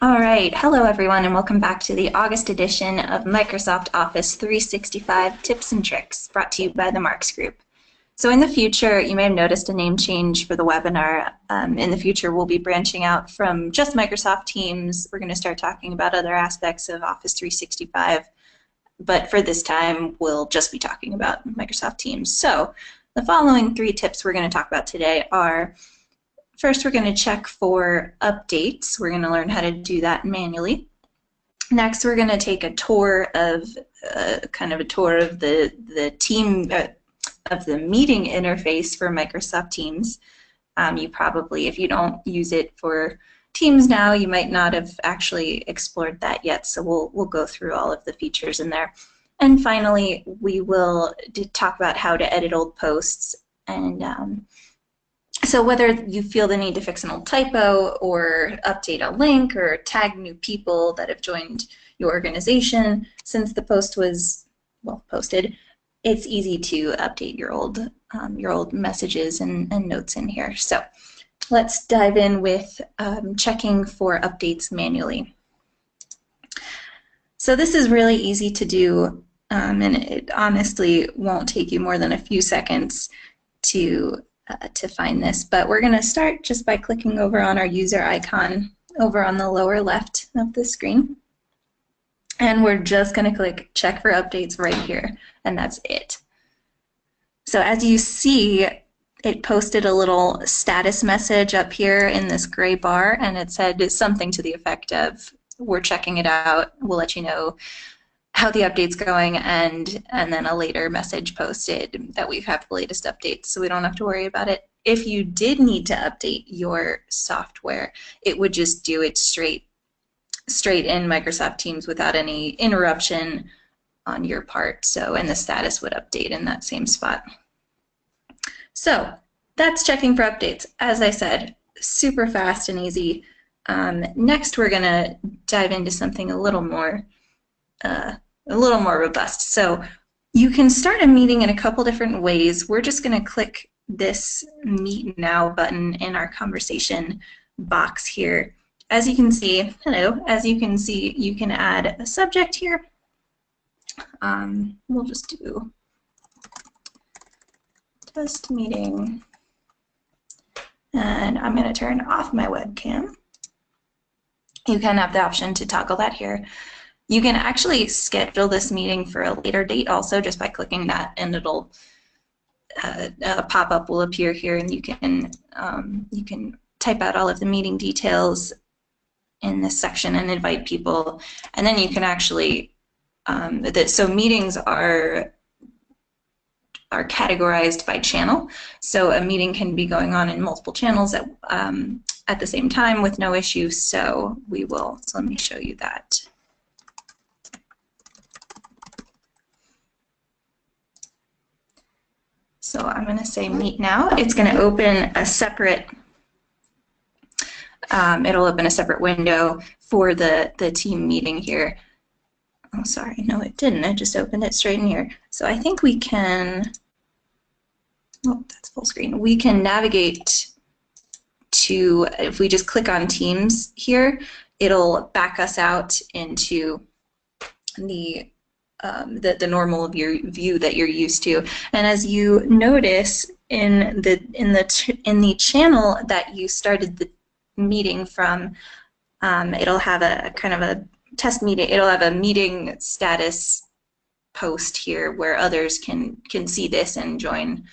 All right, hello everyone, and welcome back to the August edition of Microsoft Office 365 Tips and Tricks, brought to you by the Marks Group. So in the future, you may have noticed a name change for the webinar. In the future, we'll be branching out from just Microsoft Teams. We're going to start talking about other aspects of Office 365, but for this time, we'll just be talking about Microsoft Teams. So the following 3 tips we're going to talk about today are: first, we're going to check for updates. We're going to learn how to do that manually. Next, we're going to take a tour of the team of the meeting interface for Microsoft Teams. You probably, if you don't use it for Teams now, you might not have actually explored that yet. So we'll go through all of the features in there. And finally, we will talk about how to edit old posts. And so whether you feel the need to fix an old typo or update a link or tag new people that have joined your organization since the post was, well, posted, it's easy to update your old messages and notes in here. So let's dive in with checking for updates manually. So this is really easy to do, and it honestly won't take you more than a few seconds to find this, but we're going to start just by clicking over on our user icon over on the lower left of the screen, and we're just going to click check for updates right here, and that's it. So as you see, it posted a little status message up here in this gray bar, and it said something to the effect of, we're checking it out, we'll let you know how the update's going, and then a later message posted that we have the latest updates, so we don't have to worry about it. If you did need to update your software, it would just do it straight in Microsoft Teams without any interruption on your part. So, and the status would update in that same spot. So that's checking for updates. As I said, super fast and easy. Next, we're going to dive into something a little more robust. So you can start a meeting in a couple different ways. We're just going to click this Meet Now button in our conversation box here. As you can see, as you can see, you can add a subject here. We'll just do test meeting, and I'm going to turn off my webcam. You can have the option to toggle that here. You can actually schedule this meeting for a later date also just by clicking that, and it'll a pop-up will appear here, and you can type out all of the meeting details in this section and invite people, and then you can actually so meetings are categorized by channel, so a meeting can be going on in multiple channels at the same time with no issue. So let me show you that. So I'm going to say Meet Now. It's going to open a separate. It'll open a separate window for the team meeting here. Oh, sorry, no, it didn't. I just opened it straight in here. So I think we can. Oh, that's full screen. We can navigate to, if we just click on Teams here, it'll back us out into the normal view that you're used to. And as you notice in the channel that you started the meeting from, it'll have a kind of a test meeting. It'll have a meeting status post here where others can see this and join.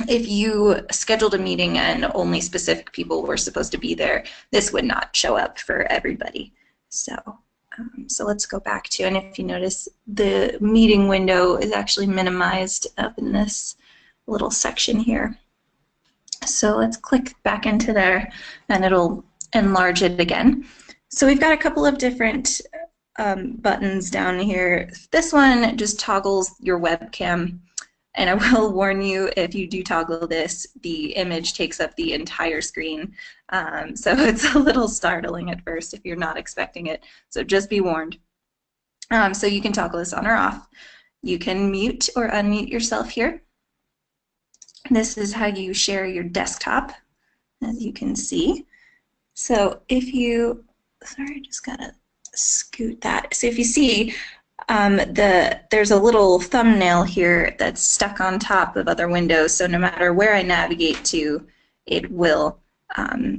If you scheduled a meeting and only specific people were supposed to be there, this would not show up for everybody. So let's go back to, and if you notice, the meeting window is actually minimized up in this little section here. So let's click back into there, and it'll enlarge it again. So we've got a couple of different buttons down here. This one just toggles your webcam, and I will warn you, if you do toggle this, the image takes up the entire screen. So it's a little startling at first if you're not expecting it, so just be warned. So you can toggle this on or off. You can mute or unmute yourself here. This is how you share your desktop, as you can see. So if you, sorry, I just gotta scoot that. So if you see, there's a little thumbnail here that's stuck on top of other windows. So no matter where I navigate to, it will,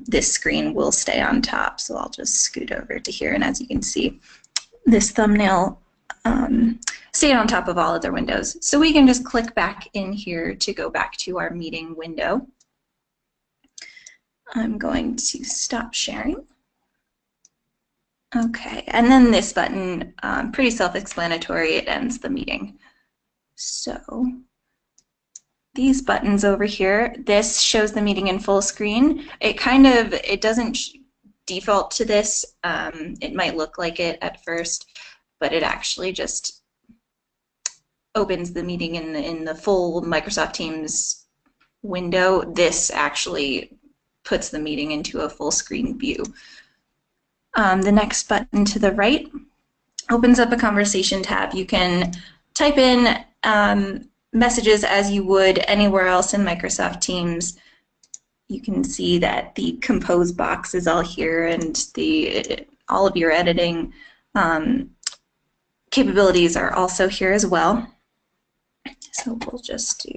this screen will stay on top. So I'll just scoot over to here, and as you can see, this thumbnail stayed on top of all other windows. So we can just click back in here to go back to our meeting window. I'm going to stop sharing. Okay, and then this button, pretty self-explanatory, it ends the meeting. So these buttons over here, this shows the meeting in full screen. It doesn't default to this. It might look like it at first, but it actually just opens the meeting in the full Microsoft Teams window. This actually puts the meeting into a full screen view. The next button to the right opens up a conversation tab. You can type in messages as you would anywhere else in Microsoft Teams. You can see that the compose box is all here, and all of your editing capabilities are also here as well. So we'll just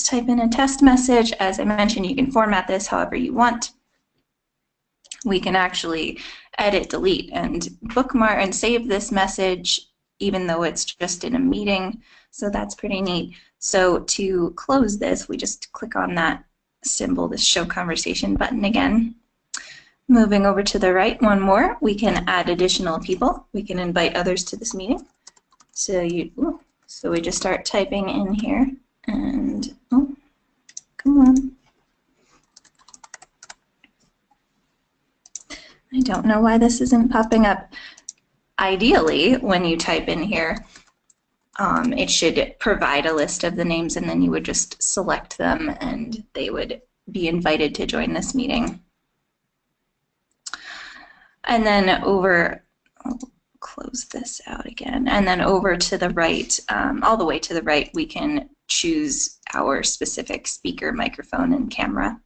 type in a test message. As I mentioned, you can format this however you want. We can actually edit, delete, and bookmark and save this message even though it's just in a meeting. So that's pretty neat. So to close this, we just click on that symbol, this show conversation button again. Moving over to the right, one more, we can add additional people. We can invite others to this meeting. So we just start typing in here, and oh, come on. I don't know why this isn't popping up. Ideally, when you type in here, it should provide a list of the names, and then you would just select them and they would be invited to join this meeting. And then I'll close this out again, and then over to the right, all the way to the right, we can choose our specific speaker, microphone, and camera.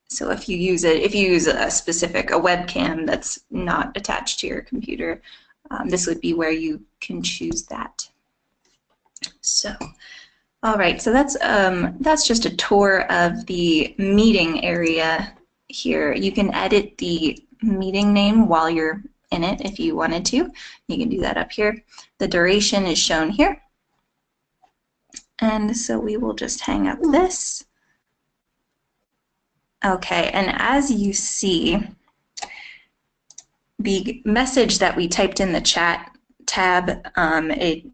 So if you use a webcam that's not attached to your computer, this would be where you can choose that. So, all right, so that's just a tour of the meeting area here. You can edit the meeting name while you're in it if you wanted to. You can do that up here. The duration is shown here. And so we will just hang up this. Okay, and as you see, the message that we typed in the chat tab, it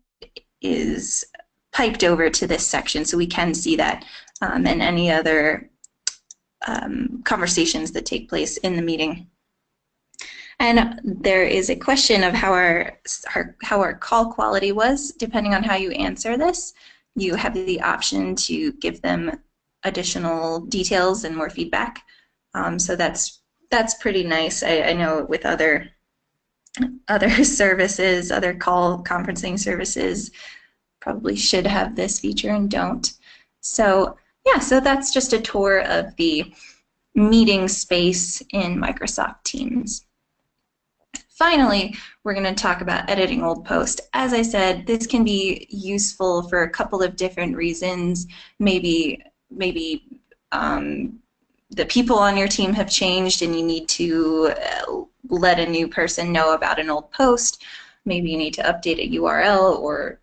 is piped over to this section, so we can see that, and any other conversations that take place in the meeting. And there is a question of how our call quality was. Depending on how you answer this, you have the option to give them additional details and more feedback. So that's pretty nice. I know with other services, other call conferencing services, probably should have this feature and don't. So yeah, so that's just a tour of the meeting space in Microsoft Teams. Finally, we're going to talk about editing old posts. As I said, this can be useful for a couple of different reasons. Maybe the people on your team have changed and you need to let a new person know about an old post. Maybe you need to update a URL or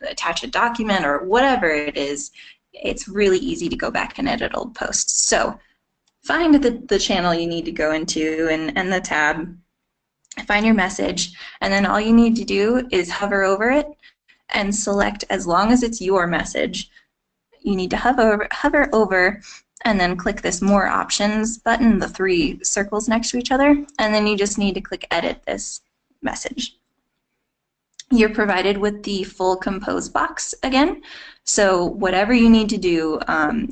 attach a document or whatever it is. It's really easy to go back and edit old posts. So find the channel you need to go into and the tab. Find your message, and then all you need to do is hover over it and select, as long as it's your message, you need to hover over and then click this More Options button, the 3 circles next to each other, and then you just need to click Edit this message. You're provided with the full compose box again, so whatever you need to do,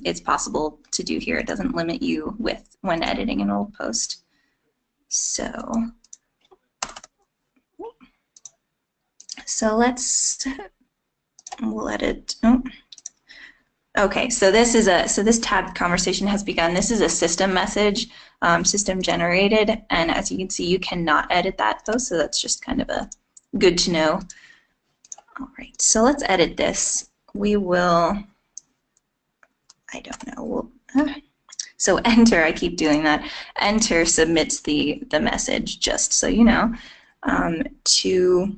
it's possible to do here. It doesn't limit you when editing an old post. So we'll edit. Okay, so this tab conversation has begun. This is a system message, system generated, and as you can see, you cannot edit that though, so that's just kind of a good to know. All right, so let's edit this. We will, I don't know, so enter, I keep doing that. Enter submits the message, just so you know, to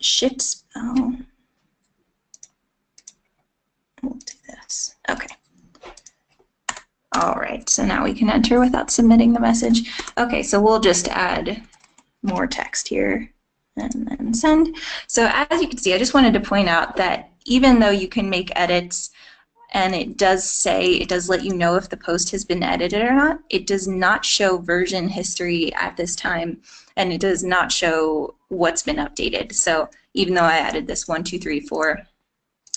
shift spell. We'll do this. Okay. All right, so now we can enter without submitting the message. Okay, so we'll just add more text here and then send. So as you can see, I just wanted to point out that even though you can make edits and it does let you know if the post has been edited or not, it does not show version history at this time, and it does not show what's been updated. So even though I added this 1, 2, 3, 4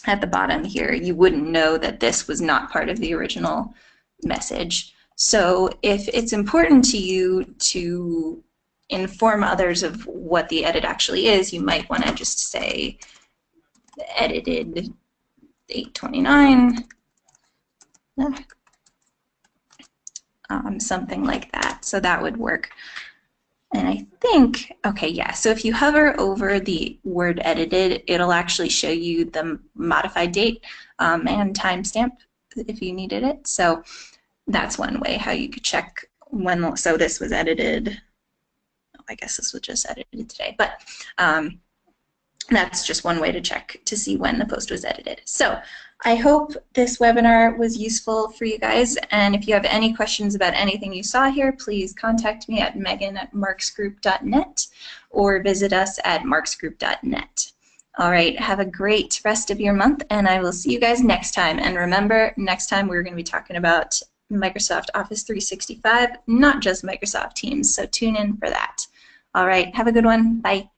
at the bottom here, you wouldn't know that this was not part of the original message. So if it's important to you to inform others of what the edit actually is, you might want to just say edited 8/29, something like that. So that would work. And I think, okay, yeah, so if you hover over the word edited, it'll actually show you the modified date and timestamp if you needed it. So that's one way how you could check when, so this was edited, I guess this was just edited today, but that's just one way to check to see when the post was edited. So I hope this webinar was useful for you guys, and if you have any questions about anything you saw here, please contact me at megan@marksgroup.net or visit us at marksgroup.net. All right, have a great rest of your month, and I will see you guys next time. And remember, next time we're going to be talking about Microsoft Office 365, not just Microsoft Teams, so tune in for that. All right, have a good one. Bye.